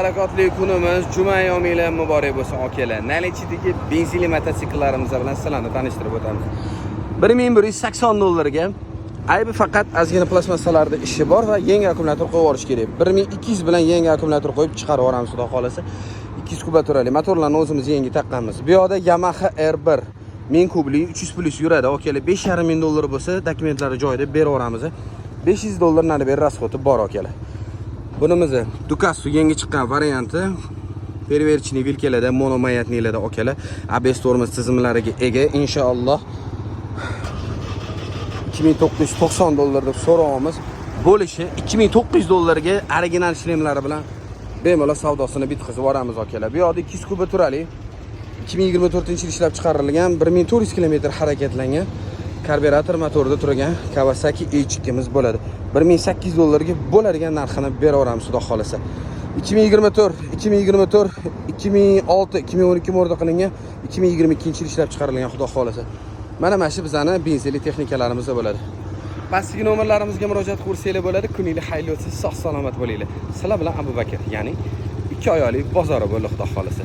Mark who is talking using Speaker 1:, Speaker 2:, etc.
Speaker 1: Harakatli kunimiz juma yomilar muborak bo'lsin akalar. Nalichidagi benzinli mototsikllarimiz bilan sizlarni tanishtirib o'tamiz. 1180 dollarga. Aybi faqat ozgina plastmassalarda ishi bor va yangi akkumulyator qo'yib olish kerak. 1200 bilan yangi akkumulyator qo'yib chiqarib yuboramiz, xudo xolasa. 200 kubaturali motorlarni o'zimiz yangi taqqanmiz. Bu yoqda Yamaha R1 1000 kubli 300 plus yuradi akalar. 5500 dollar bo'lsa, dokumentlari joyida berib yuboramiz. 500 dollar nari ber rasxoti bor akalar. Bunimizni Ducato yangi chiqqan varianti. Perverchniy vilkalarda, monomayatnilarda akalar. ABS tormoz tizimlariga ega inshaalloh. 2990 dollar deb so'raymiz. Bo'lishi 2900 dollarga original shlemlari bilan bemalol savdosini bitkazib yuboramiz akalar. Bu yoqda 200 kubaturali 2024-yil ishlab chiqarilgan 1400 km harakatlangan karburator motorida turgan Kawasaki H2'miz bo'ladi. 1800 dollarga bo'ladigan narxini beraveramiz, xudo xolasa. 2024, 2006, 2012 modelda qilingan 2022-yil ishlab chiqarilgan, xudo xolasa. Mana shu bizning benzinli texnikalarimiz bo'ladi. Pastki nomerlarimizga murojaat qilsanglar bo'ladi. Kuningiz xayrli o'tsin, sog' salomat bo'linglar. Sizlar bilan Abu Bakr, ya'ni 2 oyoqli bozori bo'ldi, xudo xolasa.